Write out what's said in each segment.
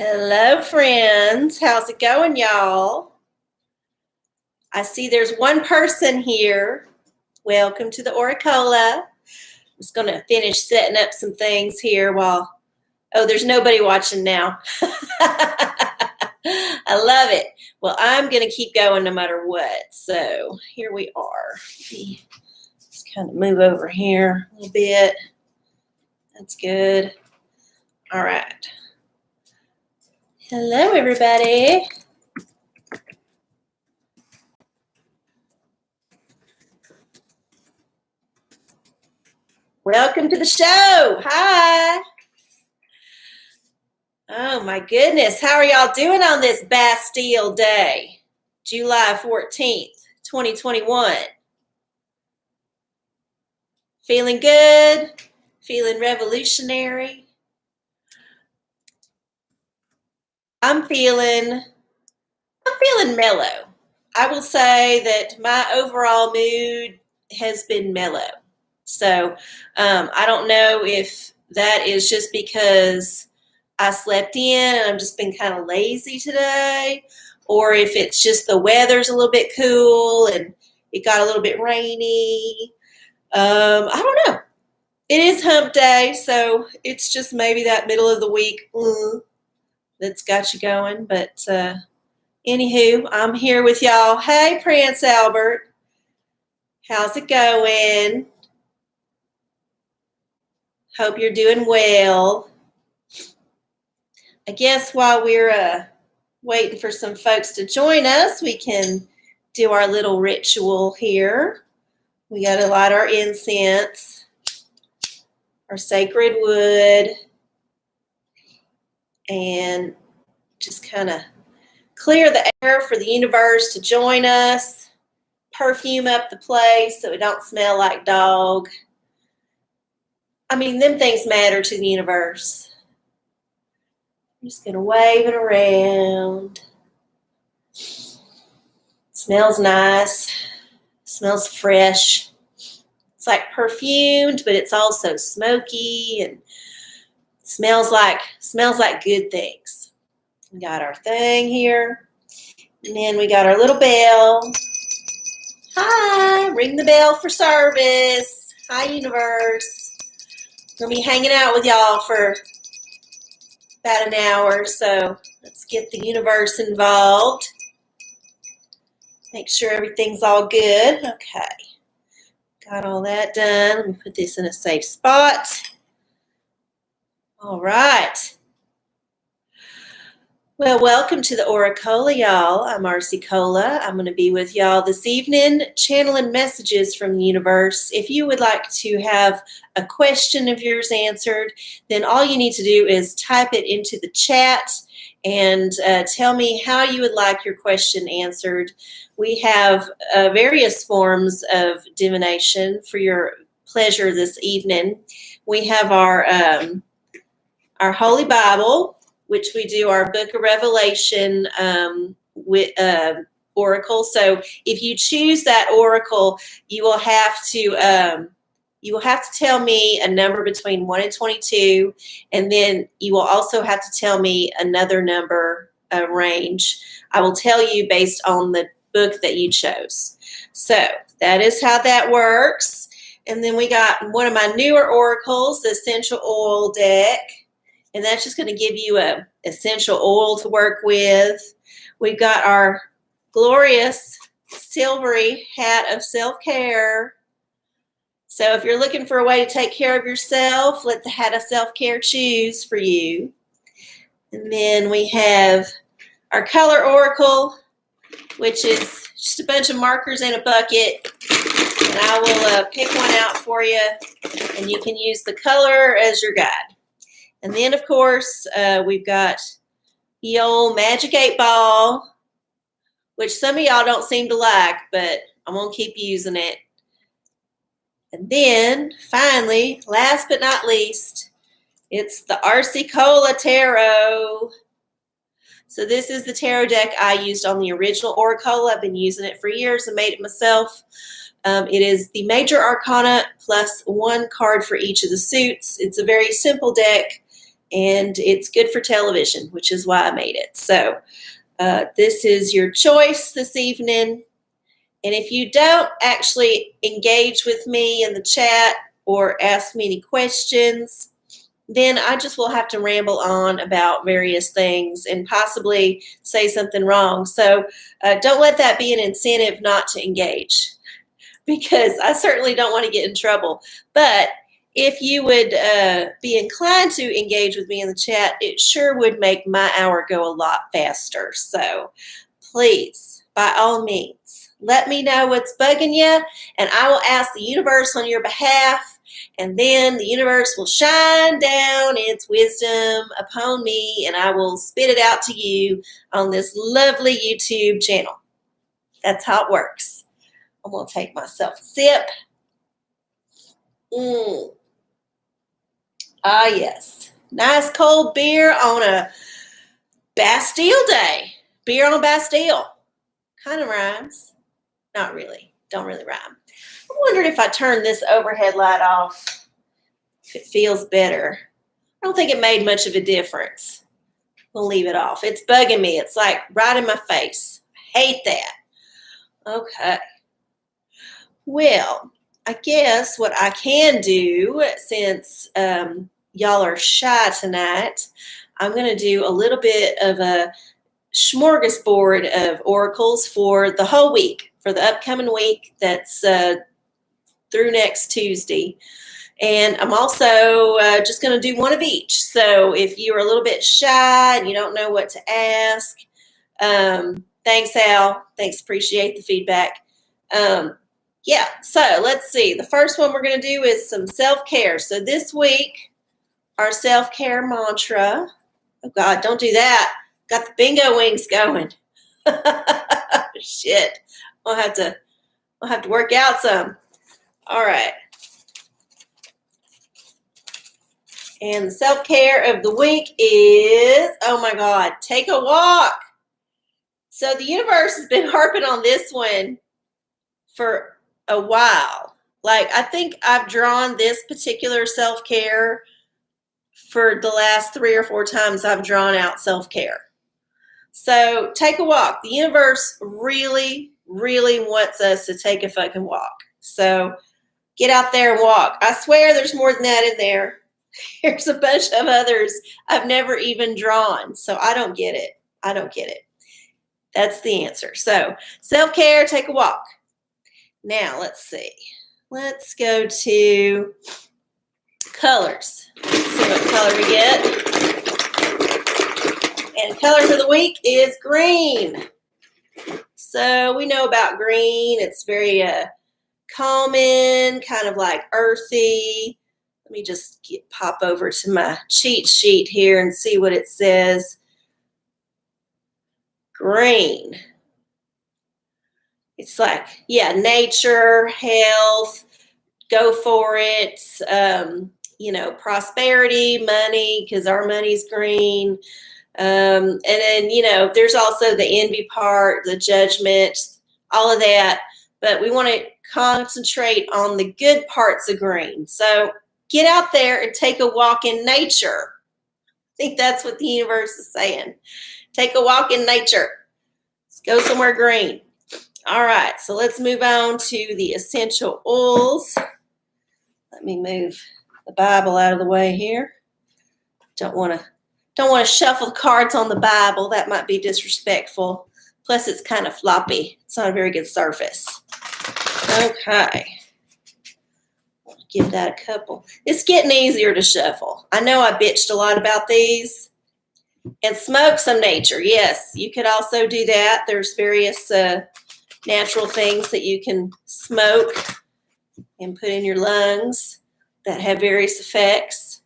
Hello, friends. How's it going, y'all? I see there's one person here. Welcome to the OraCola. I'm just going to finish setting up some things here there's nobody watching now. I love it. Well, I'm going to keep going no matter what. So here we are. Let me just kind of move over here a little bit. That's good. All right. Hello, everybody. Welcome to the show. Hi. Oh, my goodness. How are y'all doing on this Bastille Day, July 14th, 2021? Feeling good? Feeling revolutionary? I'm feeling mellow. I will say that my overall mood has been mellow. So I don't know if that is just because I slept in and I've just been kind of lazy today, or if it's just the weather's a little bit cool and it got a little bit rainy. I don't know. It is hump day, so it's just maybe that middle of the week that's got you going. But anywho, I'm here with y'all. Hey, Prince Albert. How's it going? Hope you're doing well. I guess while we're waiting for some folks to join us, we can do our little ritual here. We got to light our incense, our sacred wood, and just kind of clear the air for the universe to join us, perfume up the place so it don't smell like dog. I mean, them things matter to the universe. I'm just going to wave it around. Smells nice. Smells fresh. It's like perfumed, but it's also smoky and smells like good things. We got our thing here. And then we got our little bell. Hi, ring the bell for service. Hi, universe. We're going to be hanging out with y'all for about an hour, so let's get the universe involved. Make sure everything's all good. Okay. Got all that done. Let me put this in a safe spot. All right. Well, welcome to the OraCola, y'all. I'm arcieoracola. I'm going to be with y'all this evening, channeling messages from the universe. If you would like to have a question of yours answered, then all you need to do is type it into the chat and tell me how you would like your question answered. We have various forms of divination for your pleasure this evening. We have our Holy Bible, which we do our Book of Revelation with oracle. So if you choose that oracle, you will have to tell me a number between 1 and 22, and then you will also have to tell me another number range. I will tell you based on the book that you chose. So that is how that works. And then we got one of my newer oracles, the Essential Oil deck. And that's just going to give you an essential oil to work with. We've got our glorious silvery hat of self-care. So if you're looking for a way to take care of yourself, let the hat of self-care choose for you. And then we have our color oracle, which is just a bunch of markers in a bucket. And I will pick one out for you, and you can use the color as your guide. And then, of course, we've got the old Magic 8 Ball, which some of y'all don't seem to like, but I'm going to keep using it. And then, finally, last but not least, it's the arcieoracola Tarot. So this is the tarot deck I used on the original OraCola. I've been using it for years and made it myself. It is the major arcana plus one card for each of the suits. It's a very simple deck. and it's good for television, which is why I made it. So this is your choice this evening. And if you don't actually engage with me in the chat or ask me any questions, then I just will have to ramble on about various things and possibly say something wrong. So don't let that be an incentive not to engage, because I certainly don't want to get in trouble. But if you would be inclined to engage with me in the chat, it sure would make my hour go a lot faster. So please, by all means, let me know what's bugging you, and I will ask the universe on your behalf, and then the universe will shine down its wisdom upon me, and I will spit it out to you on this lovely YouTube channel. That's how it works. I'm going to take myself a sip. Ah, yes. Nice cold beer on a Bastille Day. Beer on Bastille. Kind of rhymes. Not really. Don't really rhyme. I'm wondering if I turn this overhead light off, if it feels better. I don't think it made much of a difference. We'll leave it off. It's bugging me. It's like right in my face. I hate that. Okay. Well, I guess what I can do, since y'all are shy tonight, I'm going to do a little bit of a smorgasbord of oracles for the whole week, for the upcoming week that's through next Tuesday. And I'm also just going to do one of each. So if you're a little bit shy and you don't know what to ask, thanks, Al. Thanks, appreciate the feedback. Yeah, so let's see. The first one we're going to do is some self-care. So this week, our self-care mantra. Oh, God, don't do that. Got the bingo wings going. Shit. I'll have to work out some. All right. And the self-care of the week is, oh my God, take a walk. So the universe has been harping on this one for a while. Like, I think I've drawn this particular self-care for the last 3 or 4 times I've drawn out self-care. So take a walk. The universe really, really wants us to take a fucking walk. So get out there and walk. I swear there's more than that in there. Here's a bunch of others I've never even drawn. So I don't get it. I don't get it. That's the answer. So self-care, take a walk. Now, let's see. Let's go to colors. Let's see what color we get. And color for the week is green. So we know about green. It's very calming, kind of like earthy. Let me just pop over to my cheat sheet here and see what it says. Green. It's like, yeah, nature, health, go for it, prosperity, money, because our money's green. And then, there's also the envy part, the judgment, all of that. But we want to concentrate on the good parts of green. So get out there and take a walk in nature. I think that's what the universe is saying. Take a walk in nature. Let's go somewhere green. All right, so let's move on to the essential oils. Let me move the Bible out of the way here. Don't want to shuffle the cards on the Bible. That might be disrespectful. Plus, it's kind of floppy. It's not a very good surface. Okay. I'll give that a couple. It's getting easier to shuffle. I know I bitched a lot about these. And smoke some nature. Yes, you could also do that. There's various natural things that you can smoke and put in your lungs that have various effects.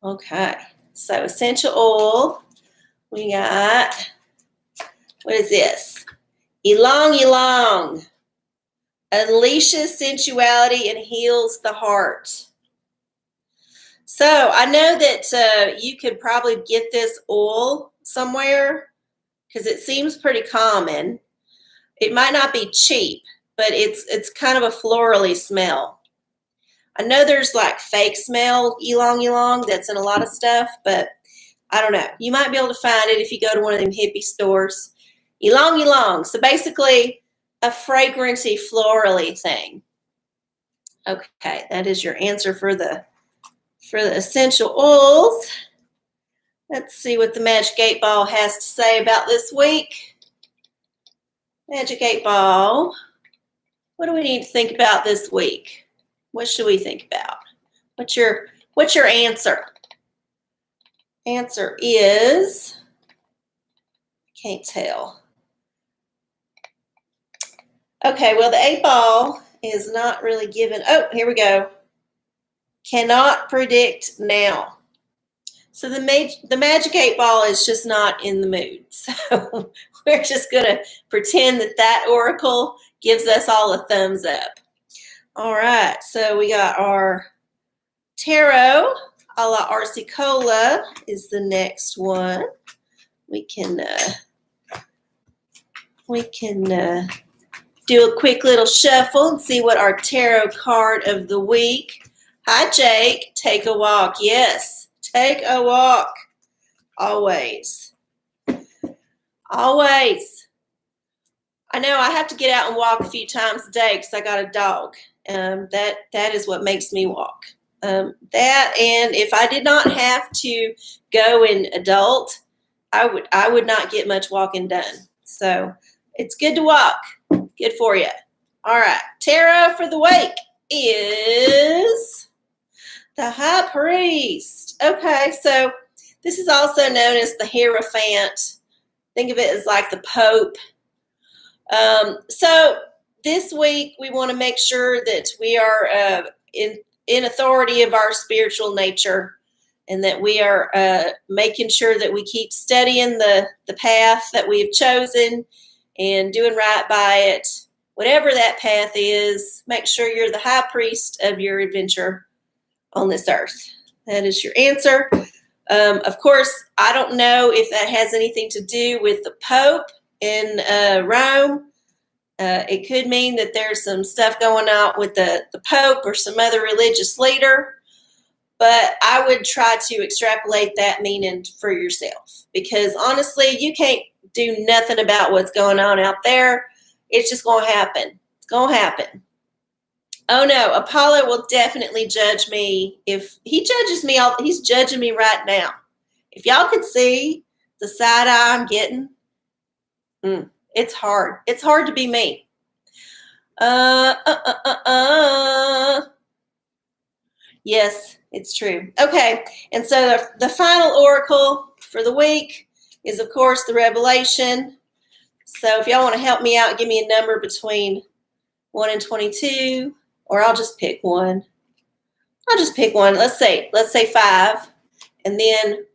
Okay, so essential oil. We got, what is this? Ylang Ylang. Unleashes sensuality and heals the heart. So I know that you could probably get this oil somewhere because it seems pretty common. It might not be cheap, but it's kind of a florally smell. I know there's like fake smell ylang that's in a lot of stuff, but I don't know. You might be able to find it if you go to one of them hippie stores. Ylang. So basically a fragrancy florally thing. Okay, that is your answer for the essential oils. Let's see what the Magic 8 Ball has to say about this week. Magic 8 Ball, what do we need to think about this week? What should we think about? What's your answer? Answer is, can't tell. Okay, well, the 8 Ball is not really given. Oh, here we go. Cannot predict now. So the Magic 8 Ball is just not in the mood. So we're just going to pretend that oracle gives us all a thumbs up. All right, so we got our tarot a la arcieoracola is the next one. We can do a quick little shuffle and see what our tarot card of the week. Hi, Jake. Take a walk. Yes, take a walk. Always. Always. I know I have to get out and walk a few times a day because I got a dog. That is what makes me walk. That, and if I did not have to go in adult, I would not get much walking done. So it's good to walk. Good for you. All right. Tarot for the week is the High Priest. Okay, so this is also known as the Hierophant. Think of it as like the Pope. So this week we want to make sure that we are in authority of our spiritual nature, and that we are making sure that we keep studying the path that we've chosen and doing right by it. Whatever that path is, make sure you're the high priest of your adventure on this earth. That is your answer. Of course, I don't know if that has anything to do with the Pope in Rome. It could mean that there's some stuff going on with the Pope or some other religious leader. But I would try to extrapolate that meaning for yourself. Because honestly, you can't do nothing about what's going on out there. It's just going to happen. It's going to happen. Oh no, Apollo will definitely judge me. If he judges me, he's judging me right now. If y'all could see the side eye I'm getting, it's hard. It's hard to be me. Yes, it's true. Okay, and so the final oracle for the week is, of course, the Revelation. So if y'all want to help me out, give me a number between 1 and 22, or I'll just pick one. I'll just pick one. Let's say 5, and then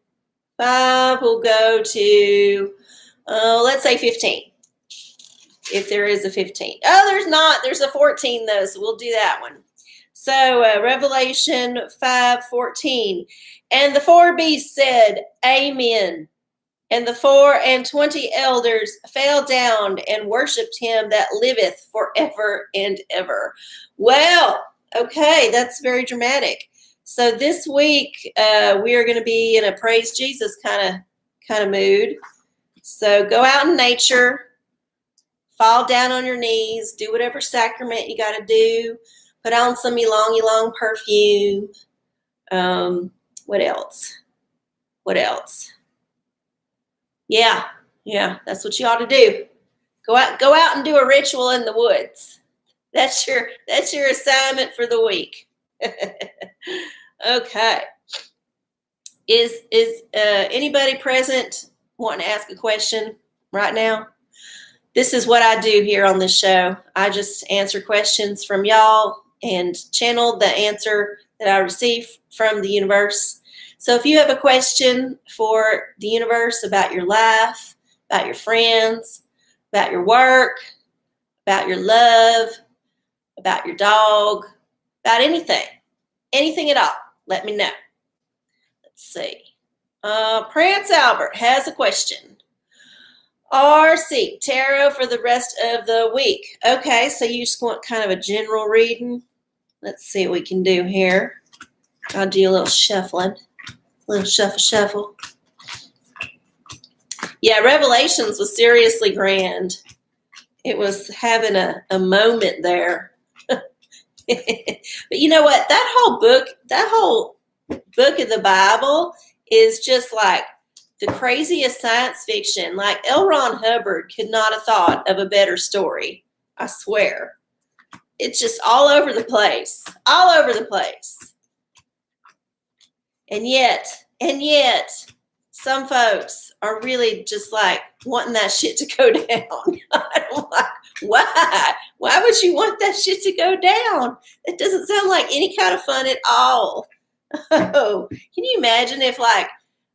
5 will go to, let's say 15. If there is a 15. Oh, there's not. There's a 14 though, so we'll do that one. So Revelation 5:14. And the 4 beasts said, Amen. And the 24 elders fell down and worshipped him that liveth forever and ever. Well, okay, that's very dramatic. So this week we are going to be in a praise Jesus kind of mood. So go out in nature, fall down on your knees, do whatever sacrament you got to do. Put on some ylang perfume. What else? Yeah, that's what you ought to do. Go out and do a ritual in the woods. That's your assignment for the week. Okay. Is anybody present wanting to ask a question right now? This is what I do here on this show. I just answer questions from y'all and channel the answer that I receive from the universe. So if you have a question for the universe about your life, about your friends, about your work, about your love, about your dog, about anything at all, let me know. Let's see. Prince Albert has a question. RC, tarot for the rest of the week. Okay, so you just want kind of a general reading. Let's see what we can do here. I'll do a little shuffling. A little shuffle. Yeah, Revelations was seriously grand. It was having a moment there. But you know what? That whole book of the Bible is just like the craziest science fiction. Like L. Ron Hubbard could not have thought of a better story. I swear. It's just all over the place. All over the place. And yet, some folks are really just like wanting that shit to go down. I'm like, why? Why would you want that shit to go down? It doesn't sound like any kind of fun at all. Oh, can you imagine if like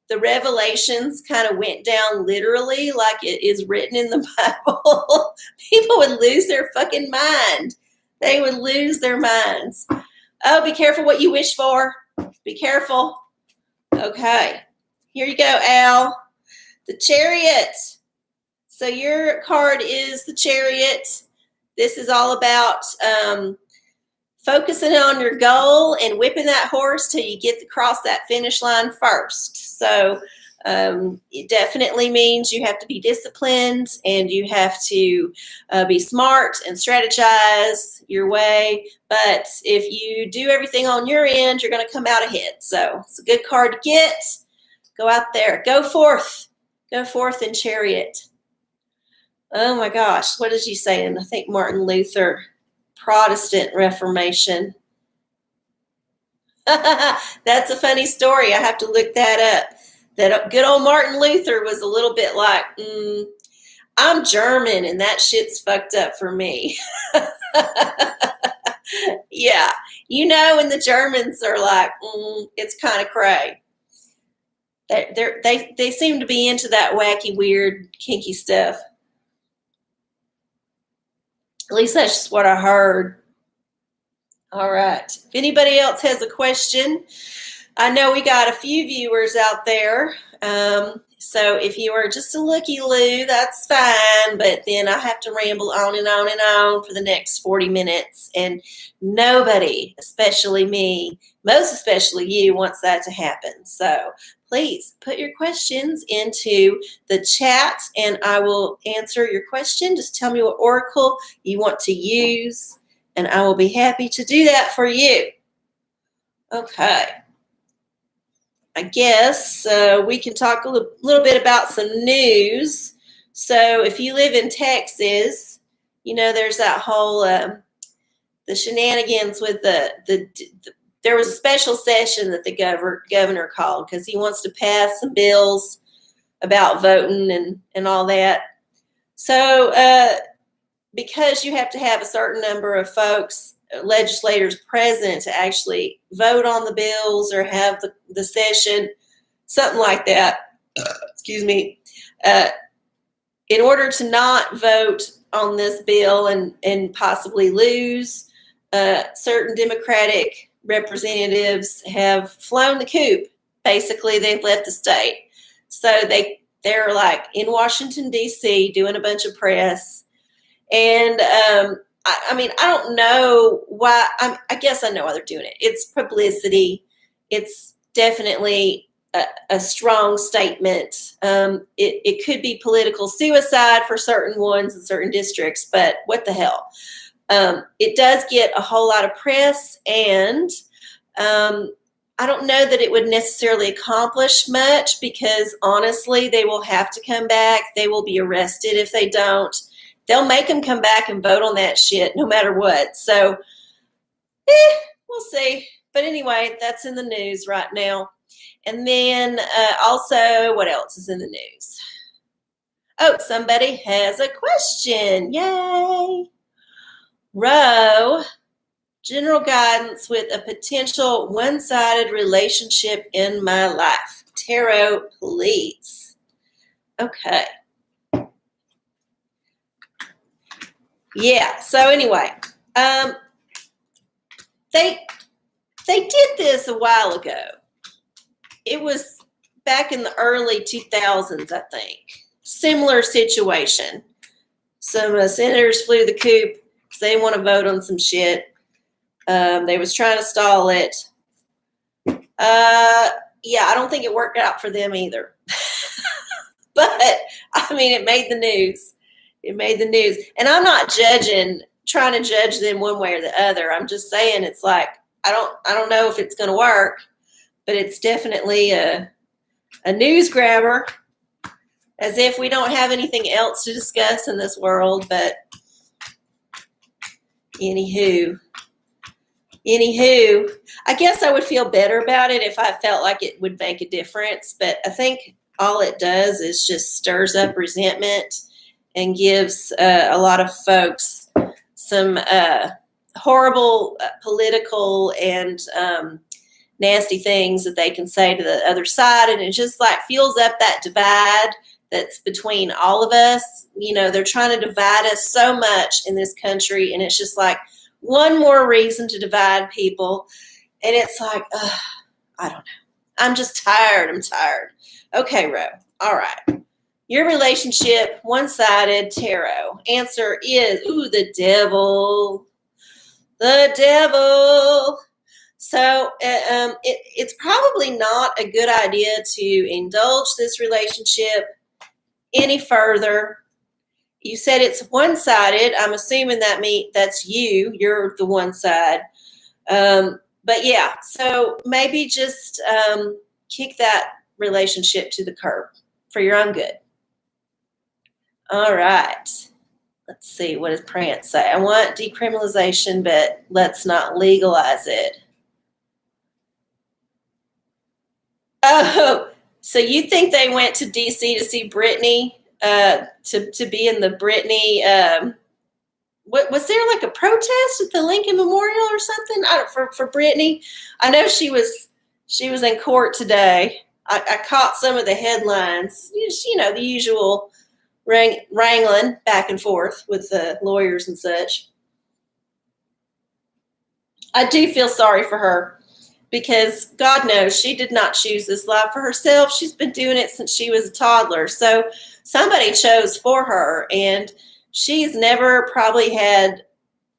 the Revelations kind of went down literally like it is written in the Bible? People would lose their fucking mind. They would lose their minds. Oh, be careful what you wish for. Be careful. Okay. Here you go, Al. The Chariot. So your card is the Chariot. This is all about focusing on your goal and whipping that horse till you get across that finish line first. So it definitely means you have to be disciplined and you have to be smart and strategize your way. But if you do everything on your end, you're going to come out ahead. So it's a good card to get. Go out there. Go forth. Go forth in Chariot. Oh my gosh. What is he saying? I think Martin Luther, Protestant Reformation. That's a funny story. I have to look that up. That good old Martin Luther was a little bit like, I'm German and that shit's fucked up for me. Yeah. You know, when the Germans are like, it's kind of cray. They seem to be into that wacky, weird, kinky stuff. At least that's just what I heard. All right. If anybody else has a question, I know we got a few viewers out there. So if you are just a looky-loo, that's fine. But then I have to ramble on and on and on for the next 40 minutes. And nobody, especially me, most especially you, wants that to happen. So please put your questions into the chat and I will answer your question. Just tell me what oracle you want to use and I will be happy to do that for you. Okay. I guess we can talk a little bit about some news. So if you live in Texas, you know, there's that whole, the shenanigans with there was a special session that the governor called because he wants to pass some bills about voting and all that. So because you have to have a certain number of folks, legislators present to actually vote on the bills or have the session, something like that, excuse me, in order to not vote on this bill and possibly lose, certain Democratic representatives have flown the coop. Basically, they've left the state. So they're like in Washington, D.C. doing a bunch of press. And I mean, I don't know why. I guess I know why they're doing it. It's publicity. It's definitely a strong statement. It could be political suicide for certain ones in certain districts, but what the hell? It does get a whole lot of press, and I don't know that it would necessarily accomplish much because, honestly, they will have to come back. They will be arrested if they don't. They'll make them come back and vote on that shit no matter what. So, we'll see. But anyway, that's in the news right now. And then also, what else is in the news? Oh, somebody has a question. Yay. Row, general guidance with a potential one-sided relationship in my life. Tarot, please. Okay. Yeah, so anyway, they did this a while ago. It was back in the early 2000s, I think. Similar situation. Some senators flew the coop because they want to vote on some shit. They was trying to stall it. Yeah, I don't think it worked out for them either. But I mean, it made the news. It made the news. And I'm not trying to judge them one way or the other. I'm just saying it's like I don't know if it's going to work, but it's definitely a news grabber. As if we don't have anything else to discuss in this world. But anywho, I guess I would feel better about it if I felt like it would make a difference. But I think all it does is just stirs up resentment and gives a lot of folks some horrible political and nasty things that they can say to the other side. And it just like fuels up that divide that's between all of us. You know, they're trying to divide us so much in this country. And it's just like one more reason to divide people. And it's like, I don't know. I'm just tired. I'm tired. Okay, Ro. All right. Your relationship, one-sided, tarot. Answer is, the devil. The devil. So it's probably not a good idea to indulge this relationship any further. You said it's one-sided. I'm assuming that's you. You're the one side. But yeah, so maybe just kick that relationship to the curb for your own good. All right. Let's see. What does Prance say? I want decriminalization, but let's not legalize it. Oh, so you think they went to D.C. to see Britney, to be in the Britney? What was there, like a protest at the Lincoln Memorial or something for Britney? I know she was in court today. I caught some of the headlines. You know, the usual wrangling back and forth with the lawyers and such. I do feel sorry for her. Because God knows she did not choose this life for herself. She's been doing it since she was a toddler. So somebody chose for her. And she's never probably had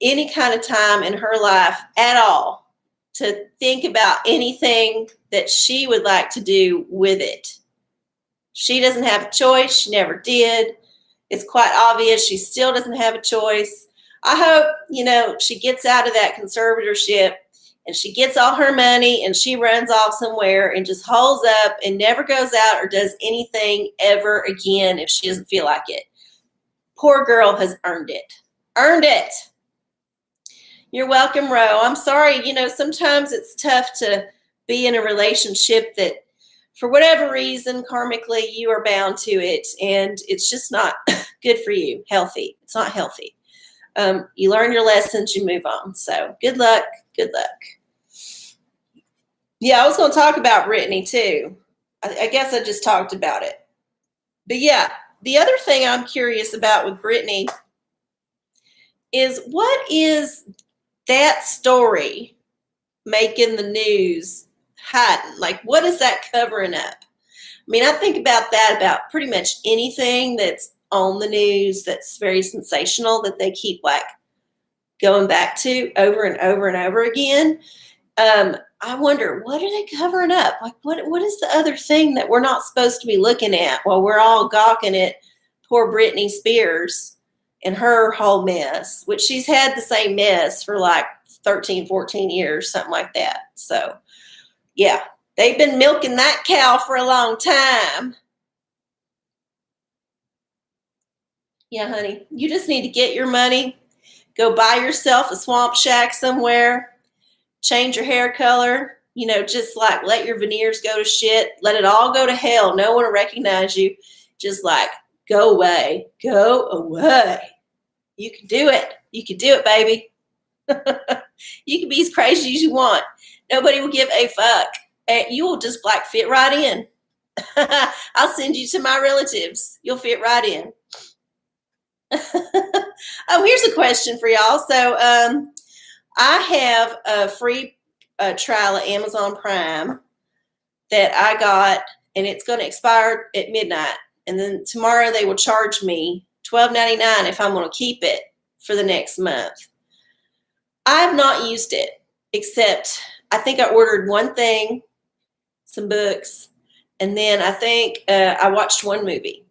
any kind of time in her life at all to think about anything that she would like to do with it. She doesn't have a choice. She never did. It's quite obvious she still doesn't have a choice. I hope, she gets out of that conservatorship and she gets all her money and she runs off somewhere and just holds up and never goes out or does anything ever again if she doesn't feel like it. Poor girl has earned it. Earned it. You're welcome, Ro. I'm sorry. Sometimes it's tough to be in a relationship that for whatever reason, karmically, you are bound to it. And it's just not good for you. Healthy. It's not healthy. You learn your lessons, you move on. So good luck. Good luck. Yeah, I was going to talk about Britney too. I guess I just talked about it. But yeah, the other thing I'm curious about with Britney is what is that story making the news hiding? Like, what is that covering up? I mean, I think about that about pretty much anything that's on the news that's very sensational that they keep like going back to over and over and over again. I wonder, what are they covering up? Like, what is the other thing that we're not supposed to be looking at while we're all gawking at poor Britney Spears and her whole mess, which she's had the same mess for like 13, 14 years, something like that. So, yeah, they've been milking that cow for a long time. Yeah, honey, you just need to get your money, go buy yourself a swamp shack somewhere, change your hair color, just like let your veneers go to shit, let it all go to hell. No one will recognize you. Just like go away, go away. You can do it. You can do it, baby. You can be as crazy as you want. Nobody will give a fuck. You will just like fit right in. I'll send you to my relatives. You'll fit right in. Oh, here's a question for y'all. So I have a free trial of Amazon Prime that I got, and it's going to expire at midnight. And then tomorrow they will charge me $12.99 if I'm going to keep it for the next month. I have not used it, except I think I ordered one thing, some books, and then I think I watched one movie.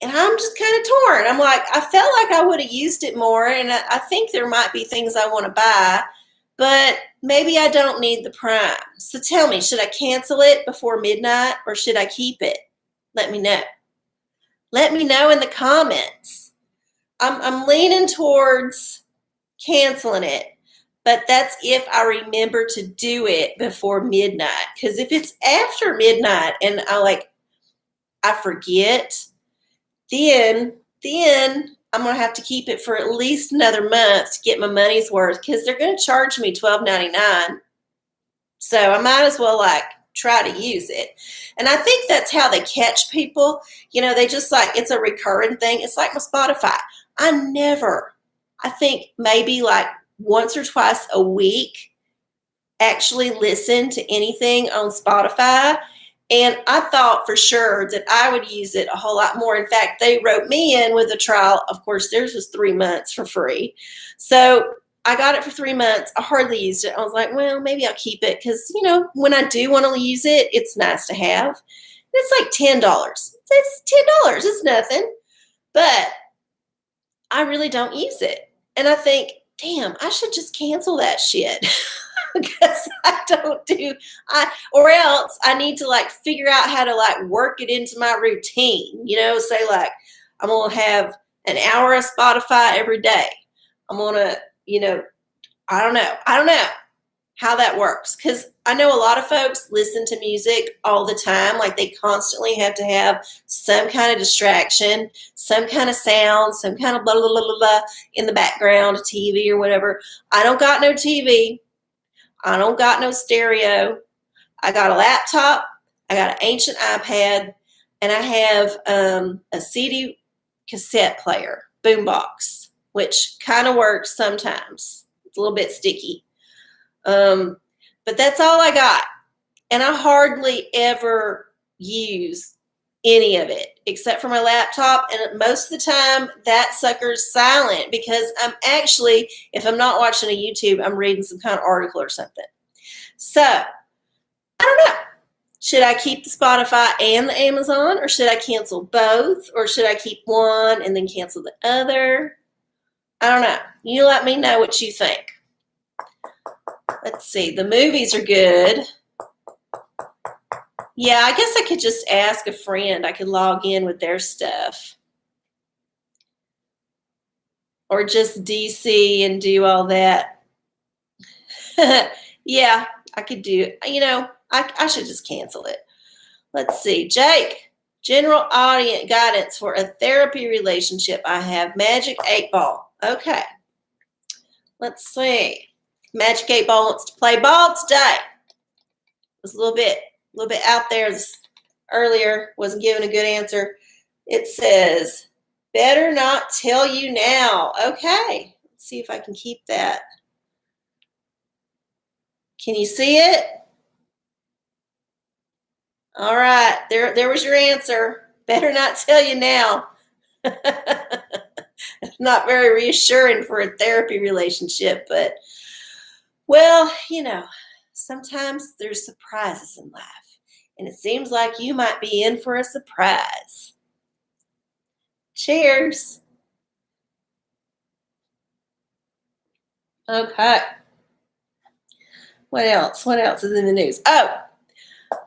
And I'm just kind of torn. I'm like, I felt like I would have used it more, and I think there might be things I want to buy, but maybe I don't need the Prime. So tell me, should I cancel it before midnight or should I keep it? Let me know. Let me know in the comments. I'm leaning towards canceling it, but that's if I remember to do it before midnight. Because if it's after midnight and I forget, then I'm gonna have to keep it for at least another month to get my money's worth, because they're gonna charge me $12.99. So I might as well try to use it. And I think that's how they catch people. They just it's a recurring thing. It's like my Spotify. I think maybe once or twice a week actually listen to anything on Spotify. And I thought for sure that I would use it a whole lot more. In fact, they wrote me in with a trial. Of course, theirs was 3 months for free. So I got it for 3 months. I hardly used it. I was like, well, maybe I'll keep it because, when I do want to use it, it's nice to have. It's like $10. It's $10. It's nothing. But I really don't use it. And I think, damn, I should just cancel that shit. Because I don't or else I need to figure out how to work it into my routine, say I'm going to have an hour of Spotify every day. I'm going to, I don't know how that works. Cause I know a lot of folks listen to music all the time. They constantly have to have some kind of distraction, some kind of sound, some kind of blah, blah, blah, blah, blah in the background, TV or whatever. I don't got no TV. I don't got no stereo. I got a laptop. I got an ancient iPad, and I have a CD cassette player, boombox, which kind of works sometimes. It's a little bit sticky. But that's all I got. And I hardly ever use any of it except for my laptop. And most of the time, that sucker's silent because I'm actually, if I'm not watching a YouTube, I'm reading some kind of article or something. So, I don't know. Should I keep the Spotify and the Amazon, or should I cancel both, or should I keep one and then cancel the other? I don't know. You let me know what you think. Let's see. The movies are good. Yeah, I guess I could just ask a friend. I could log in with their stuff. Or just DC and do all that. Yeah, I could do it. I should just cancel it. Let's see. Jake, general audience guidance for a therapy relationship. I have Magic 8 Ball. Okay. Let's see. Magic 8 Ball wants to play ball today. It was a little bit out there earlier, wasn't giving a good answer. It says, better not tell you now. Okay, let's see if I can keep that. Can you see it? All right, there was your answer. Better not tell you now. Not very reassuring for a therapy relationship, but well, sometimes there's surprises in life. And it seems like you might be in for a surprise. Cheers. Okay. What else? What else is in the news? Oh,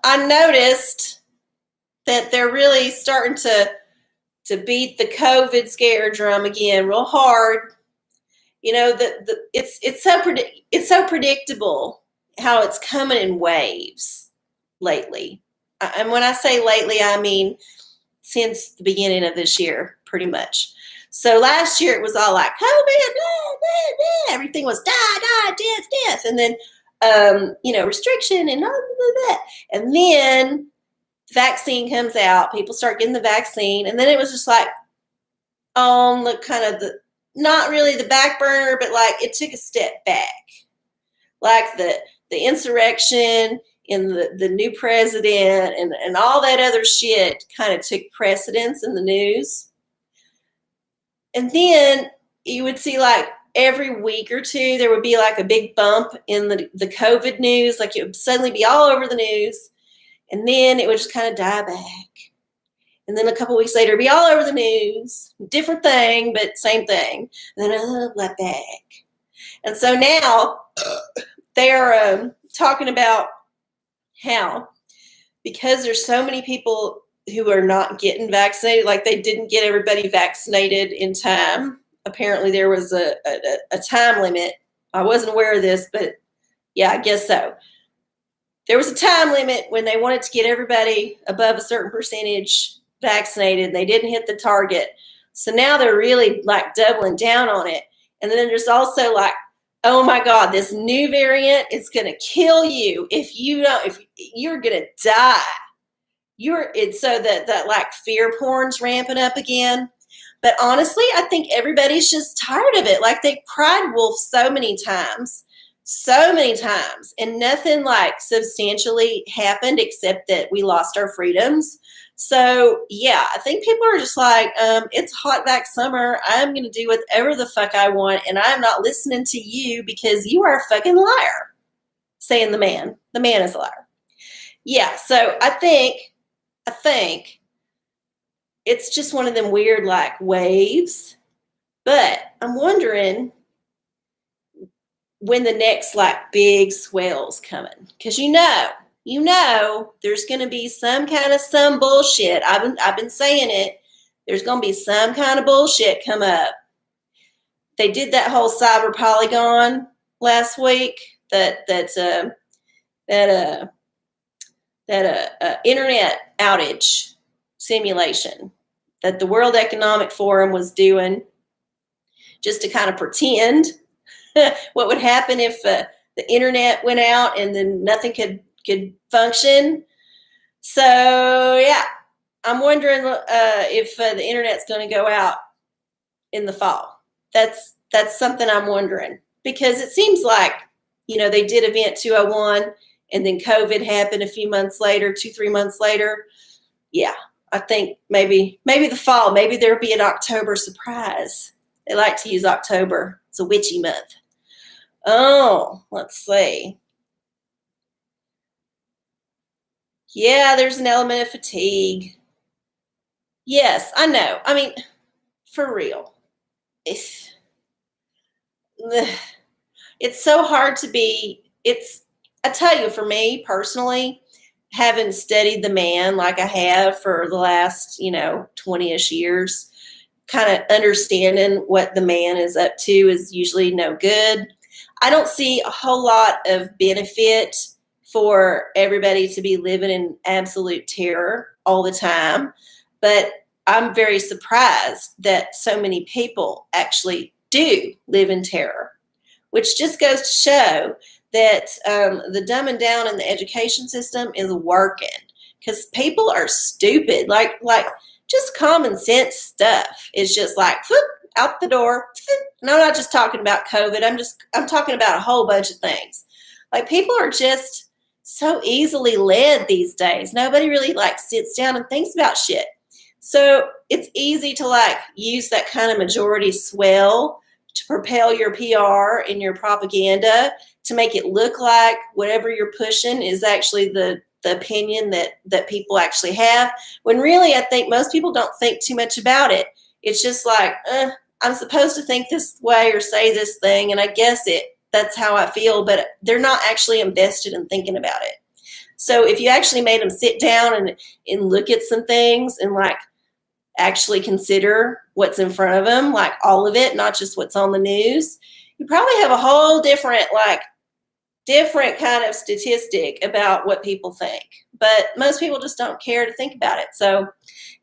I noticed that they're really starting to beat the COVID scare drum again real hard. It's so predictable how it's coming in waves lately. And when I say lately, I mean since the beginning of this year, pretty much. So last year it was all like COVID, blah, blah, blah. Everything was die, death. And then, restriction and blah, blah, blah. And then the vaccine comes out, people start getting the vaccine. And then it was just on the kind of not really the back burner, but it took a step back. The insurrection and the new president and all that other shit kind of took precedence in the news. And then you would see every week or two, there would be like a big bump in the COVID news. Like it would suddenly be all over the news. And then it would just kind of die back. And then a couple weeks later, it'd be all over the news. Different thing, but same thing. And then let back. And so now they're talking about how, because there's so many people who are not getting vaccinated, like they didn't get everybody vaccinated in time. Apparently there was a time limit. I wasn't aware of this, but yeah, I guess so. There was a time limit when they wanted to get everybody above a certain percentage vaccinated. They didn't hit the target. So now they're really like doubling down on it. And then there's also like, oh my God, this new variant is going to kill you if you're going to die. It's so that like fear porn's ramping up again. But honestly, I think everybody's just tired of it. Like they cried wolf so many times, and nothing like substantially happened except that we lost our freedoms. So yeah, I think people are just like, it's hot back summer. I'm going to do whatever the fuck I want. And I'm not listening to you because you are a fucking liar. Saying the man is a liar. Yeah. So I think it's just one of them weird like waves, but I'm wondering when the next like big swell's coming. Cause you know, there's going to be some bullshit. I've been saying it. There's going to be some kind of bullshit come up. They did that whole cyber polygon last week. That internet outage simulation that the World Economic Forum was doing just to kind of pretend what would happen if the internet went out and then nothing could function. So yeah, I'm wondering if the internet's going to go out in the fall. That's something I'm wondering, because it seems like, they did Event 201 and then COVID happened a few months later, 2-3 months later. Yeah, I think maybe the fall, maybe there'll be an October surprise. They like to use October. It's a witchy month. Oh, let's see. Yeah, there's an element of fatigue. Yes, I know. I mean, for real. It's so hard to be. I tell you, for me personally, having studied the man like I have for the last, 20-ish years, kind of understanding what the man is up to is usually no good. I don't see a whole lot of benefit for everybody to be living in absolute terror all the time. But I'm very surprised that so many people actually do live in terror, which just goes to show that the dumbing down in the education system is working, because people are stupid. Like just common sense stuff is just like whoop, out the door. And I'm not just talking about COVID. I'm talking about a whole bunch of things. Like people are just so easily led these days. Nobody really like sits down and thinks about shit. So it's easy to use that kind of majority swell to propel your PR and your propaganda to make it look like whatever you're pushing is actually the opinion that people actually have, when really I think most people don't think too much about it. It's just like, I'm supposed to think this way or say this thing, and I guess that's how I feel, but they're not actually invested in thinking about it. So if you actually made them sit down and look at some things and actually consider what's in front of them, like all of it, not just what's on the news, you probably have a whole different kind of statistic about what people think. But most people just don't care to think about it. So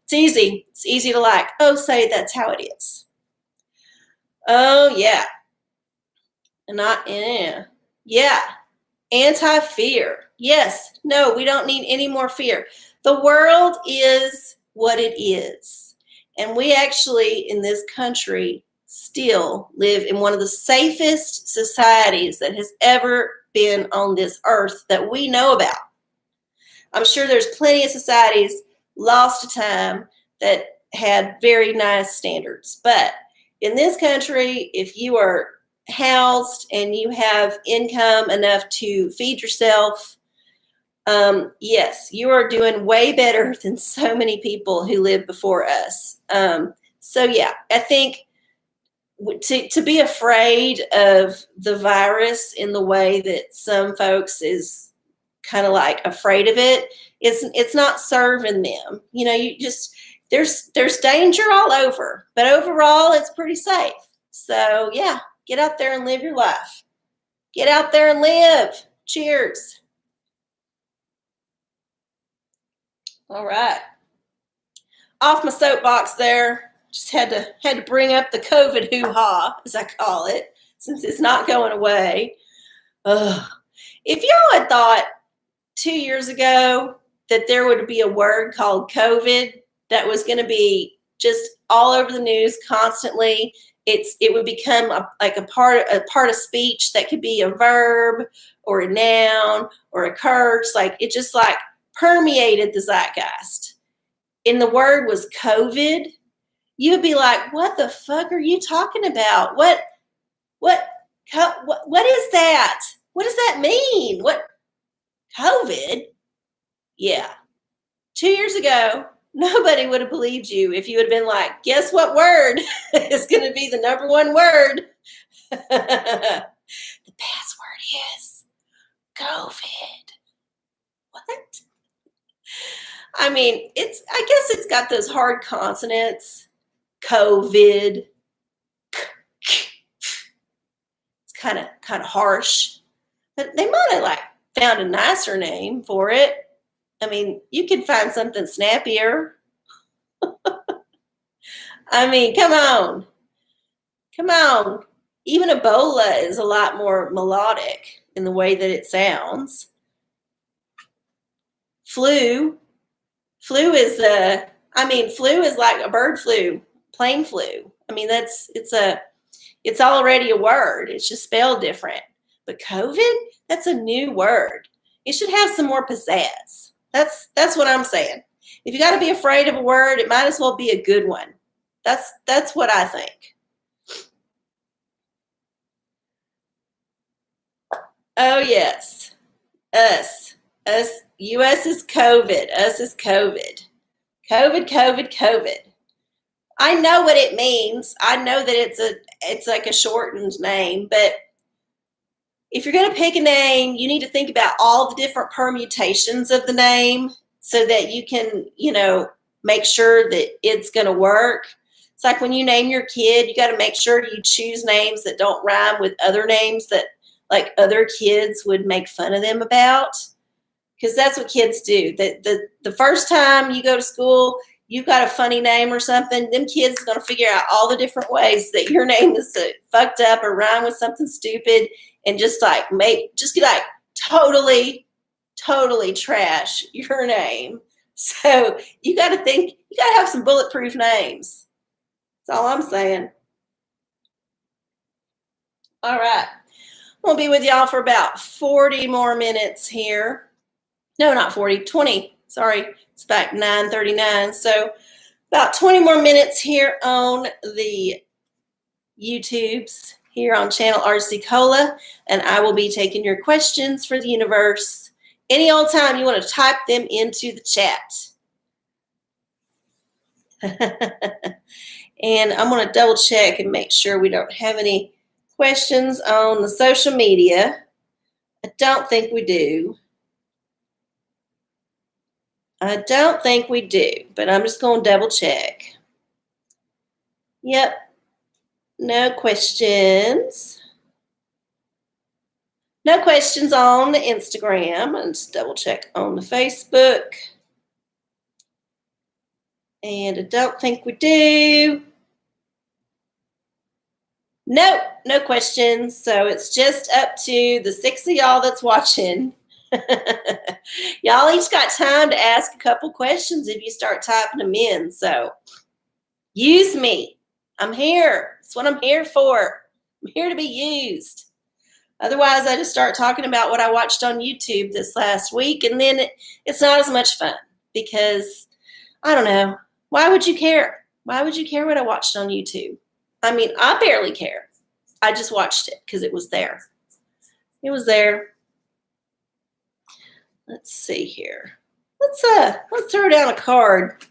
it's easy. It's easy to say that's how it is. Oh, yeah. Yeah. Anti-fear. Yes. No, we don't need any more fear. The world is what it is. And we actually, in this country, still live in one of the safest societies that has ever been on this earth that we know about. I'm sure there's plenty of societies lost to time that had very nice standards. But in this country, if you are housed and you have income enough to feed yourself, yes, you are doing way better than so many people who lived before us. So yeah, I think to be afraid of the virus in the way that some folks is kind of like afraid of it, it's not serving them. You just there's danger all over, but overall it's pretty safe. So yeah, get out there and live your life. Get out there and live. Cheers. All right. Off my soapbox there. Just had to bring up the COVID hoo-ha, as I call it, since it's not going away. Ugh. If y'all had thought 2 years ago that there would be a word called COVID that was going to be just all over the news constantly, it would become like a part of speech that could be a verb or a noun or a curse. Like it just like permeated the zeitgeist. And the word was COVID. You'd be like, what the fuck are you talking about? What is that? What does that mean? What COVID? Yeah. 2 years ago, nobody would have believed you if you had been like, guess what word is going to be the number one word? The password is COVID. What? I mean, I guess it's got those hard consonants. COVID. It's kind of harsh. But they might have like found a nicer name for it. I mean, you could find something snappier. I mean, come on. Come on. Even Ebola is a lot more melodic in the way that it sounds. Flu. Flu is like a bird flu, plain flu. I mean, it's already a word. It's just spelled different. But COVID, that's a new word. It should have some more pizzazz. That's what I'm saying. If you got to be afraid of a word, it might as well be a good one. That's what I think. Oh yes, us. U.S. is COVID. Us is COVID. COVID. I know what it means. I know that it's like a shortened name, but if you're going to pick a name, you need to think about all the different permutations of the name so that you can, make sure that it's going to work. It's like when you name your kid, you got to make sure you choose names that don't rhyme with other names that like other kids would make fun of them about. Because that's what kids do. The first time you go to school, you've got a funny name or something, them kids are going to figure out all the different ways that your name is fucked up or rhyme with something stupid and just totally trash your name. So you got to have some bulletproof names. That's all I'm saying. All right. We'll be with y'all for about 40 more minutes here. No, not 40, 20. Sorry, it's about 9:39. So about 20 more minutes here on the YouTubes here on channel arcieoracola, and I will be taking your questions for the universe any old time you want to type them into the chat. And I'm going to double check and make sure we don't have any questions on the social media. I don't think we do. But I'm just going to double check. Yep. No questions. No questions on the Instagram. I'll just double check on the Facebook. And I don't think we do. Nope, no questions. So it's just up to the 6 of y'all that's watching. Y'all each got time to ask a couple questions if you start typing them in. So use me. I'm here. That's what I'm here for. I'm here to be used. Otherwise, I just start talking about what I watched on YouTube this last week, and then it's not as much fun because, I don't know, why would you care? Why would you care what I watched on YouTube? I mean, I barely care. I just watched it because it was there. It was there. Let's see here. Let's throw down a card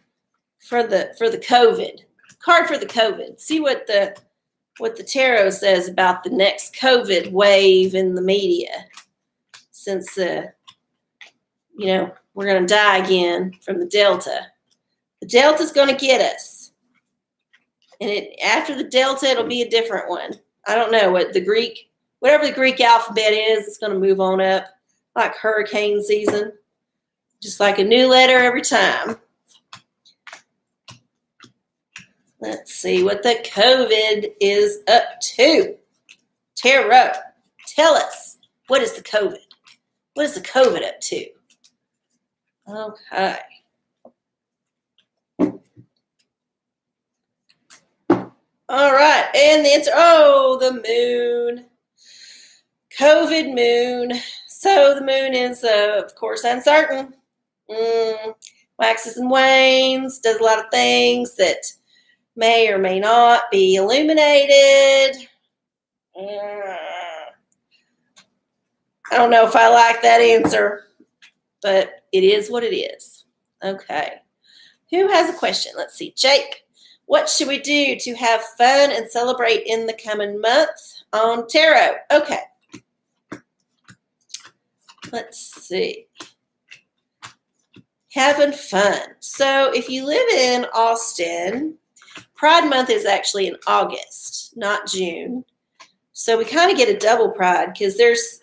for the COVID. Card for the COVID. See what the tarot says about the next COVID wave in the media. Since we're going to die again from the Delta. The Delta's going to get us. And after the Delta, it'll be a different one. I don't know whatever the Greek alphabet is, it's going to move on up like hurricane season. Just like a new letter every time. Let's see what the COVID is up to. Tarot, tell us, what is the COVID? What is the COVID up to? Okay. All right, and the answer, the moon. COVID moon. So the moon is, of course, uncertain. Waxes and wanes, does a lot of things that may or may not be illuminated. I don't know if I like that answer, but it is what it is. Okay. Who has a question? Let's see. Jake, what should we do to have fun and celebrate in the coming month on tarot? Okay. Let's see. Having fun. So if you live in Austin, Pride Month is actually in August, not June. So we kind of get a double Pride because there's,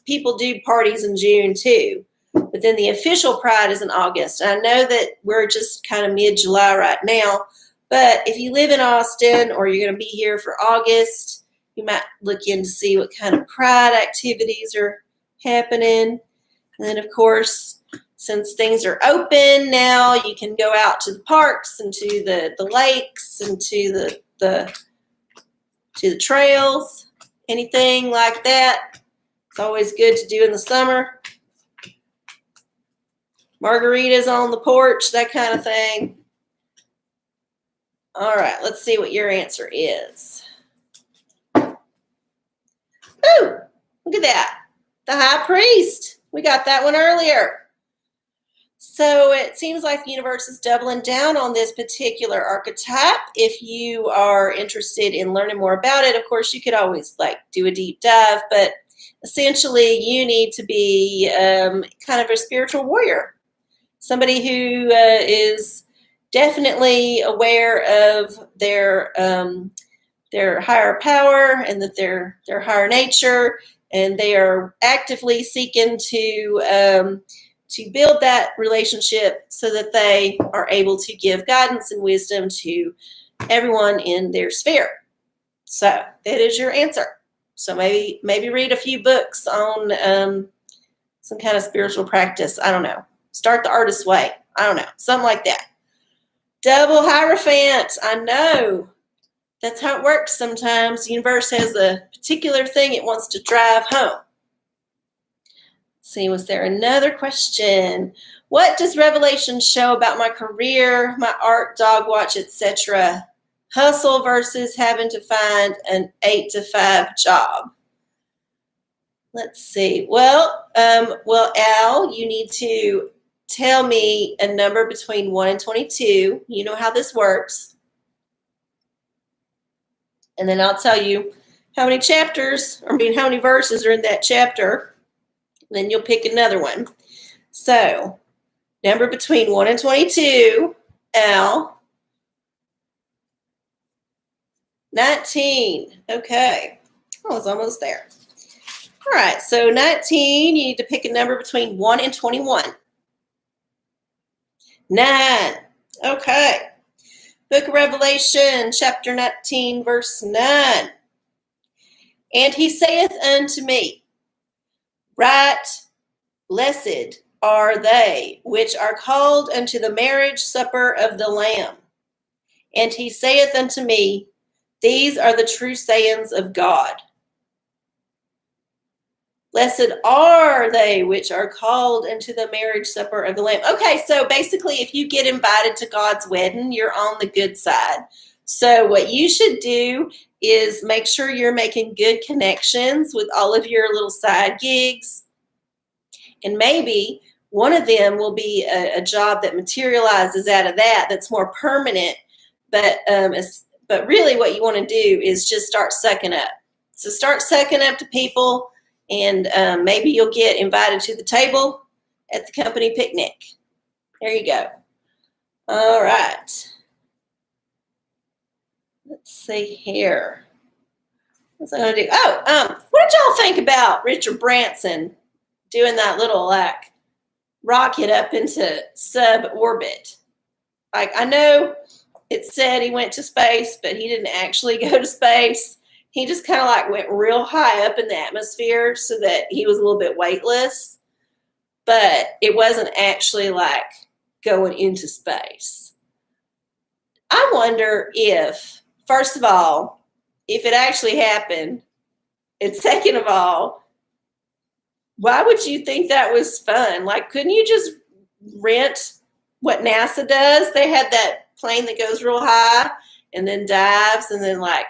people do parties in June too. But then the official Pride is in August. I know that we're just kind of mid-July right now. But if you live in Austin or you're going to be here for August, you might look in to see what kind of Pride activities are happening. And then, of course, since things are open now, you can go out to the parks and to the lakes and to the trails, anything like that. It's always good to do in the summer. Margaritas on the porch, that kind of thing. All right, let's see what your answer is. Ooh, look at that. The High Priest. We got that one earlier. So it seems like the universe is doubling down on this particular archetype. If you are interested in learning more about it, of course, you could always do a deep dive, but essentially you need to be kind of a spiritual warrior. Somebody who is definitely aware of their higher power and that their higher nature, and they are actively seeking to build that relationship so that they are able to give guidance and wisdom to everyone in their sphere. So that is your answer. So maybe read a few books on some kind of spiritual practice. I don't know. Start the Artist's Way. I don't know. Something like that. Double Hierophant. I know. That's how it works sometimes. The universe has a particular thing it wants to drive home. Let's see, was there another question? What does Revelation show about my career, my art, dog watch, etc.? Hustle versus having to find an 8-to-5 job. Let's see. Well, Al, you need to tell me a number between 1 and 22. You know how this works. And then I'll tell you how many how many verses are in that chapter. Then you'll pick another one. So, number between 1 and 22, Al. 19. Okay. I was almost there. All right. So, 19, you need to pick a number between 1 and 21. 9. Okay. Book of Revelation, chapter 19, verse 9. And he saith unto me, right, blessed are they which are called unto the marriage supper of the Lamb. And he saith unto me, these are the true sayings of God. Blessed are they which are called into the marriage supper of the Lamb. Okay, so basically if you get invited to God's wedding, you're on the good side. So what you should do is make sure you're making good connections with all of your little side gigs. And maybe one of them will be a job that materializes out of that, that's more permanent. But really what you want to do is just start sucking up. So start sucking up to people, and maybe you'll get invited to the table at the company picnic. There you go. All right. Let's see here. What's I going to do? Oh, what did y'all think about Richard Branson doing that little like rocket up into suborbit? Like, I know it said he went to space, but he didn't actually go to space. He just kind of like went real high up in the atmosphere so that he was a little bit weightless, but it wasn't actually like going into space. I wonder if, first of all, if it actually happened, and second of all, why would you think that was fun? Like, couldn't you just rent what NASA does? They had that plane that goes real high and then dives, and then like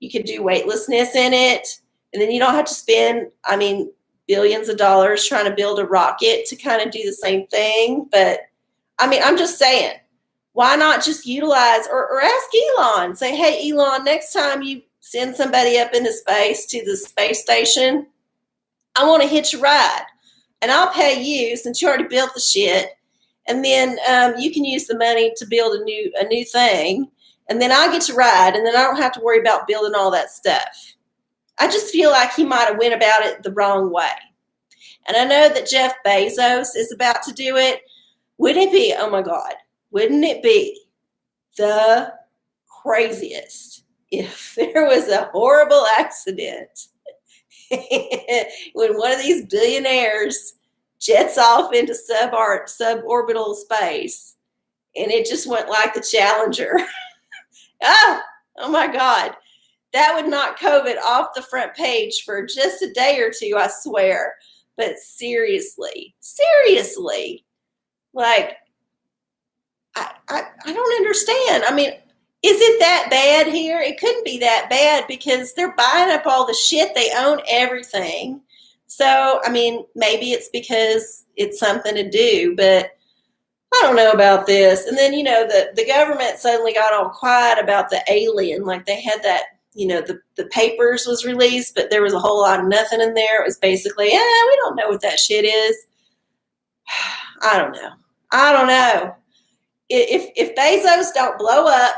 you could do weightlessness in it, and then you don't have to spend, I mean, billions of dollars trying to build a rocket to kind of do the same thing. But I mean, I'm just saying, why not just utilize or ask Elon, say, hey, Elon, next time you send somebody up into space to the space station, I want to hitch a ride, and I'll pay you since you already built the shit. And then you can use the money to build a new thing, and then I get to ride, and then I don't have to worry about building all that stuff. I just feel like he might have went about it the wrong way. And I know that Jeff Bezos is about to do it. Wouldn't it be, oh my God, wouldn't it be the craziest if there was a horrible accident when one of these billionaires jets off into suborbital space, and it just went like the Challenger. Oh my God. That would knock COVID off the front page for just a day or two, I swear. But seriously, like, I don't understand. I mean, is it that bad here? It couldn't be that bad because they're buying up all the shit. They own everything. So, I mean, maybe it's because it's something to do, but I don't know about this. And then, you know, the government suddenly got all quiet about the alien. Like they had that, you know, the papers was released, but there was a whole lot of nothing in there. It was basically, we don't know what that shit is. I don't know. If Bezos don't blow up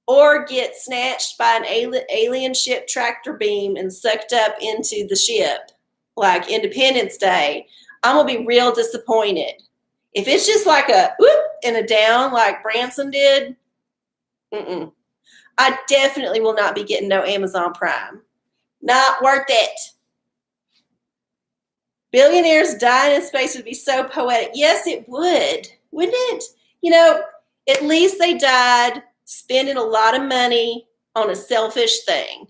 or get snatched by an alien ship tractor beam and sucked up into the ship like Independence Day, I'm going to be real disappointed. If it's just like a whoop and a down like Branson did, I definitely will not be getting no Amazon Prime. Not worth it. Billionaires dying in space would be so poetic. Yes, it would, wouldn't it? You know, at least they died spending a lot of money on a selfish thing.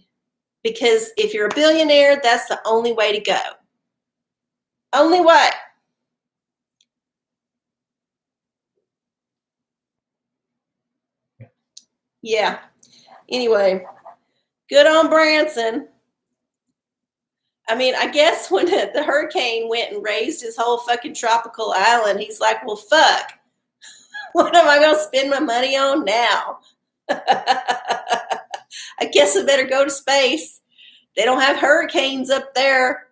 Because if you're a billionaire, that's the only way to go. Only way. Yeah. Anyway, good on Branson. I mean, I guess when the hurricane went and raised his whole fucking tropical island, he's like, well, fuck. What am I going to spend my money on now? I guess I better go to space. They don't have hurricanes up there.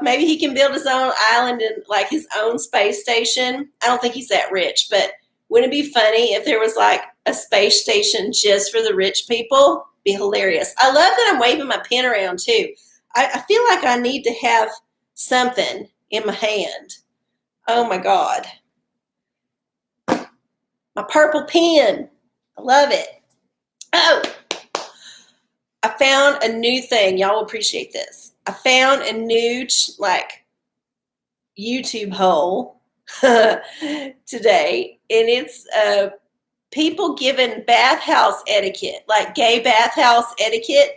Maybe he can build his own island and like his own space station. I don't think he's that rich, but wouldn't it be funny if there was like a space station just for the rich people? Be hilarious. I love that I'm waving my pen around too. I feel like I need to have something in my hand. Oh my God. My purple pen. I love it. Oh, I found a new thing. Y'all will appreciate this. I found a new like YouTube hole today, and it's people giving bathhouse etiquette, like gay bathhouse etiquette,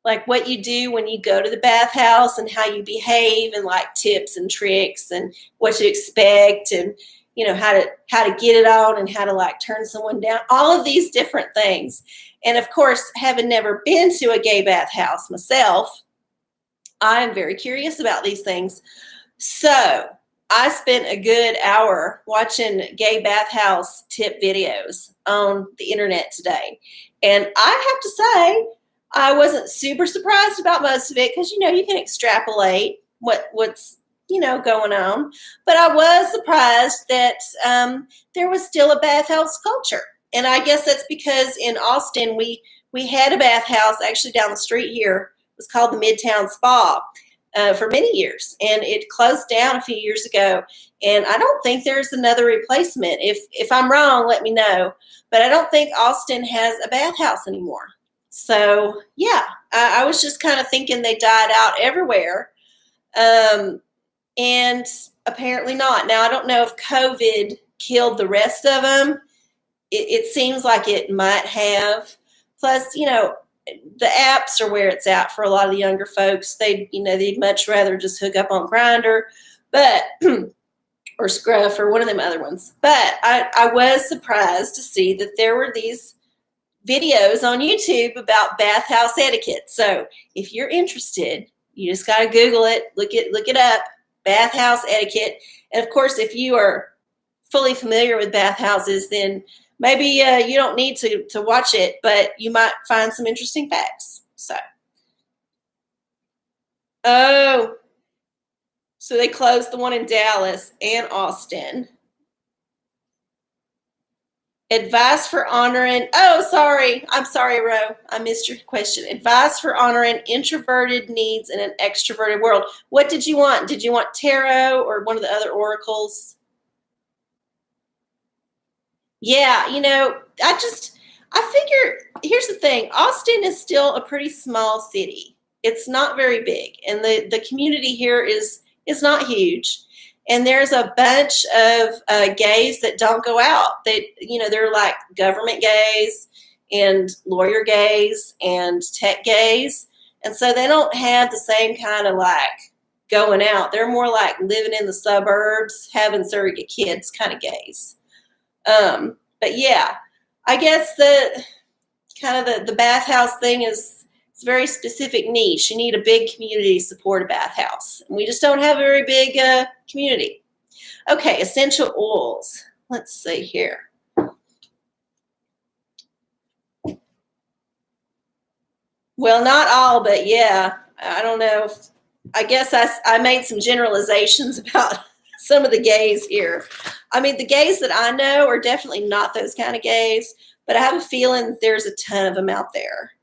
like what you do when you go to the bathhouse and how you behave, and like tips and tricks and what to expect, and you know how to get it on and how to like turn someone down, all of these different things. And of course, having never been to a gay bathhouse myself, I'm very curious about these things. So I spent a good hour watching gay bathhouse tip videos on the internet today. And I have to say, I wasn't super surprised about most of it because, you can extrapolate what's, going on. But I was surprised that there was still a bathhouse culture. And I guess that's because in Austin, we had a bathhouse actually down the street here. It was called the Midtown Spa. For many years, and it closed down a few years ago. And I don't think there's another replacement. If I'm wrong, let me know. But I don't think Austin has a bathhouse anymore. So yeah, I was just kind of thinking they died out everywhere, and apparently not. Now I don't know if COVID killed the rest of them. It seems like it might have. Plus, the apps are where it's at for a lot of the younger folks. They'd much rather just hook up on Grindr, but or Scruff or one of them other ones. But I was surprised to see that there were these videos on YouTube about bathhouse etiquette. So if you're interested, you just got to Google it, look it up, bathhouse etiquette. And of course, if you are fully familiar with bathhouses, then maybe you don't need to watch it, but you might find some interesting facts. So they closed the one in Dallas and Austin. Advice for honoring, I'm sorry, Ro, I missed your question. Advice for honoring introverted needs in an extroverted world. What did you want? Did you want tarot or one of the other oracles? Yeah, I figure, here's the thing. Austin is still a pretty small city. It's not very big, and the community here is not huge. And there's a bunch of gays that don't go out. They're like government gays and lawyer gays and tech gays. And so they don't have the same kind of like going out. They're more like living in the suburbs, having surrogate kids kind of gays. But yeah, I guess the bathhouse thing is it's a very specific niche. You need a big community to support a bathhouse. And we just don't have a very big community. Okay, essential oils. Let's see here. Well, not all, but yeah, I don't know. I guess I made some generalizations about some of the gays here. I mean, the gays that I know are definitely not those kind of gays, but I have a feeling that there's a ton of them out there.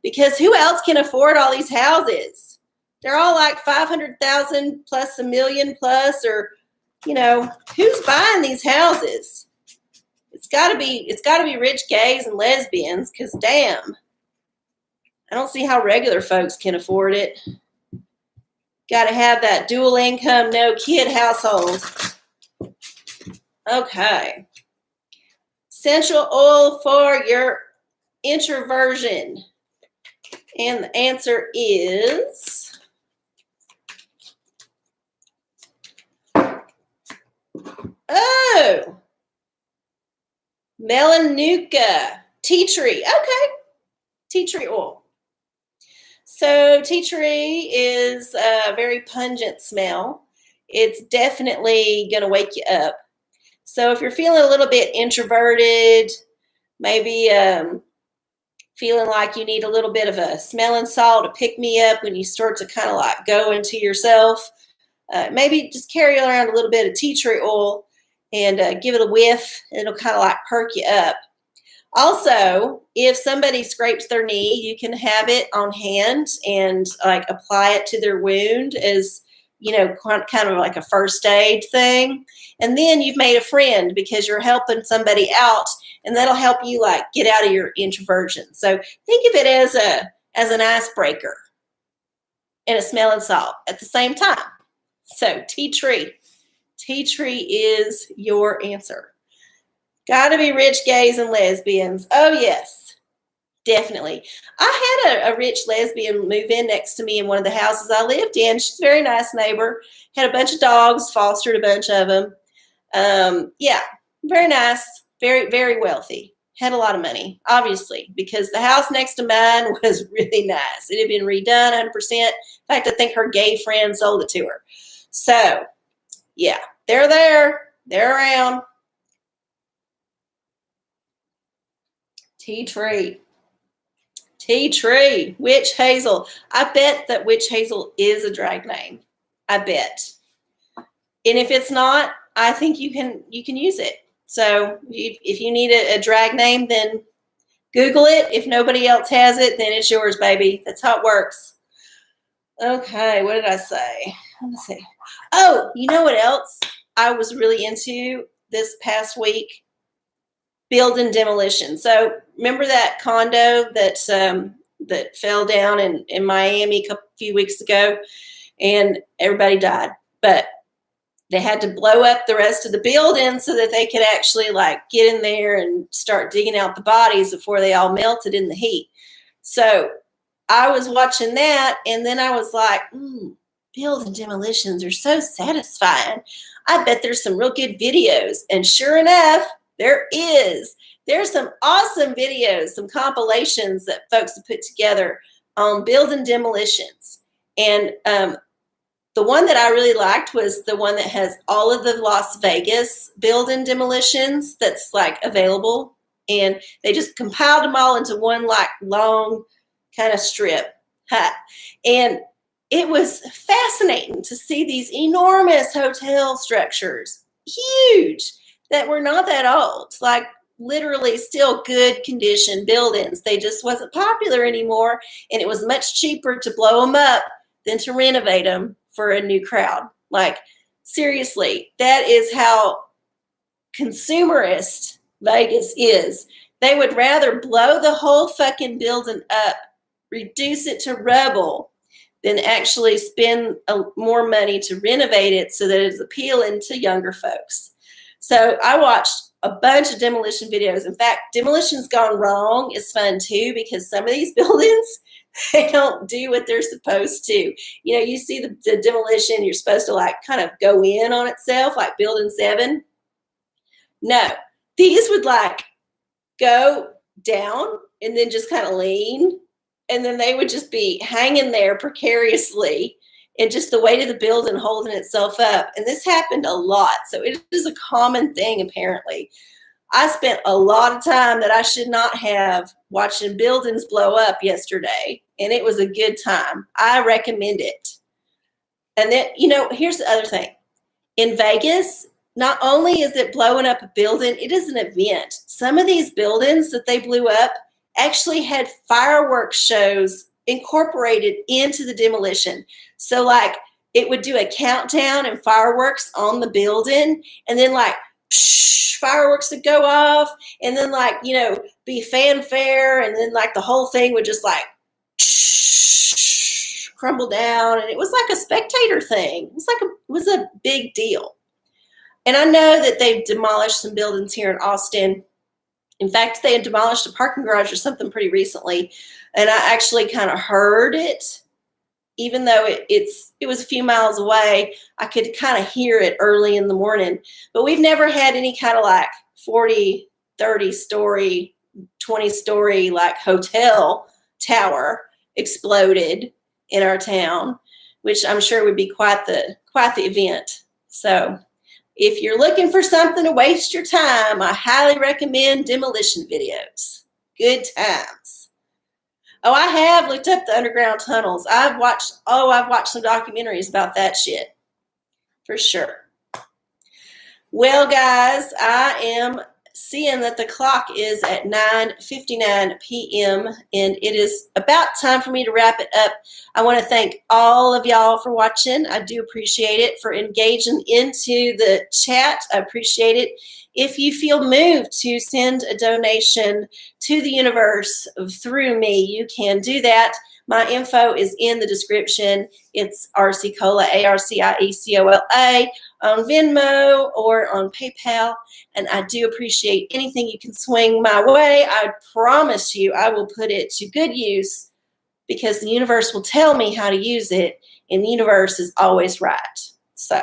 Because who else can afford all these houses? They're all like 500,000 plus $1 million plus, or who's buying these houses? It's got to be rich gays and lesbians, because damn, I don't see how regular folks can afford it. Got to have that dual income, no kid household. Okay. Essential oil for your introversion. And the answer is Melanuka. Tea tree. Okay. Tea tree oil. So tea tree is a very pungent smell. It's definitely going to wake you up. So if you're feeling a little bit introverted, maybe feeling like you need a little bit of a smelling salt to pick me up when you start to kind of like go into yourself, maybe just carry around a little bit of tea tree oil and give it a whiff. It'll kind of like perk you up. Also, if somebody scrapes their knee, you can have it on hand and like apply it to their wound as, kind of like a first aid thing. And then you've made a friend because you're helping somebody out, and that'll help you like get out of your introversion. So think of it as an icebreaker and a smelling salt at the same time. So tea tree is your answer. Got to be rich gays and lesbians. Oh, yes, definitely. I had a rich lesbian move in next to me in one of the houses I lived in. She's a very nice neighbor. Had a bunch of dogs, fostered a bunch of them. Yeah, very nice, very, very wealthy. had a lot of money, obviously, because the house next to mine was really nice. It had been redone 100%. In fact, I think her gay friend sold it to her. So, yeah, they're there. They're around. Tea tree. Tea tree. Witch hazel. I bet that witch hazel is a drag name. I bet. And if it's not, I think you can use it. So if you need a drag name, then Google it. If nobody else has it, then it's yours, baby. That's how it works. Okay, what did I say? Let me see. Oh, you know what else I was really into this past week? Building demolition. So remember that condo that fell down in Miami a few weeks ago, and everybody died, but they had to blow up the rest of the building so that they could actually like get in there and start digging out the bodies before they all melted in the heat. So I was watching that, and then I was like, building demolitions are so satisfying. I bet there's some real good videos. And sure enough, there is. There's some awesome videos, some compilations that folks have put together on building demolitions. And the one that I really liked was the one that has all of the Las Vegas building demolitions that's like available. And they just compiled them all into one like long kind of strip. And it was fascinating to see these enormous hotel structures, huge, that were not that old, like literally still good condition buildings. They just wasn't popular anymore, and it was much cheaper to blow them up than to renovate them for a new crowd. Like, seriously, that is how consumerist Vegas is. They would rather blow the whole fucking building up, reduce it to rubble, than actually spend more money to renovate it so that it's appealing to younger folks. So I watched a bunch of demolition videos. In fact, Demolitions Gone Wrong is fun too, because some of these buildings, they don't do what they're supposed to. You know, you see the demolition, you're supposed to like kind of go in on itself, like Building 7. No, these would like go down and then just kind of lean, and then they would just be hanging there precariously, and just the weight of the building holding itself up. And this happened a lot. So it is a common thing, apparently. I spent a lot of time that I should not have watching buildings blow up yesterday, and it was a good time. I recommend it. And then, you know, here's the other thing. In Vegas, not only is it blowing up a building, it is an event. Some of these buildings that they blew up actually had fireworks shows incorporated into the demolition. So like it would do a countdown and fireworks on the building, and then like fireworks would go off, and then like, you know, be fanfare, and then like the whole thing would just like crumble down, and it was like a spectator thing. It was a big deal. And I know that they've demolished some buildings here in Austin. In fact, they had demolished a parking garage or something pretty recently, and I actually kind of heard it. Even though it was a few miles away, I could kind of hear it early in the morning. But we've never had any kind of like 40, 30-story, 20-story like hotel tower exploded in our town, which I'm sure would be quite the event. So if you're looking for something to waste your time, I highly recommend demolition videos. Good times. Oh, I have looked up the underground tunnels. I've watched some documentaries about that shit. For sure. Well, guys, I am seeing that the clock is at 9:59 p.m. and it is about time for me to wrap it up. I want to thank all of y'all for watching. I do appreciate it, for engaging into the chat. I appreciate it. If you feel moved to send a donation to the universe through me, you can do that. My info is in the description. It's arcieocola, ARCIECOLA, on Venmo or on PayPal. And I do appreciate anything you can swing my way. I promise you I will put it to good use, because the universe will tell me how to use it, and the universe is always right. So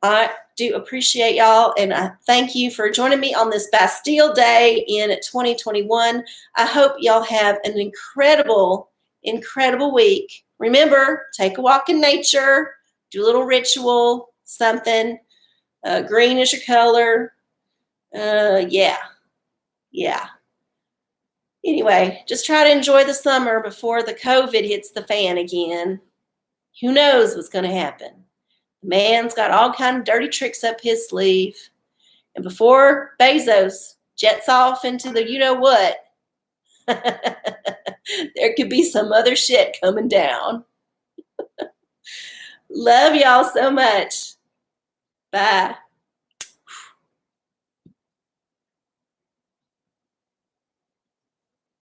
I do appreciate y'all, and I thank you for joining me on this Bastille Day in 2021. I hope y'all have an incredible, incredible week. Remember, take a walk in nature, do a little ritual, something. Green is your color. Yeah. Anyway, just try to enjoy the summer before the COVID hits the fan again. Who knows what's going to happen? The man's got all kind of dirty tricks up his sleeve. And before Bezos jets off into the you-know-what, there could be some other shit coming down. Love y'all so much. Bye.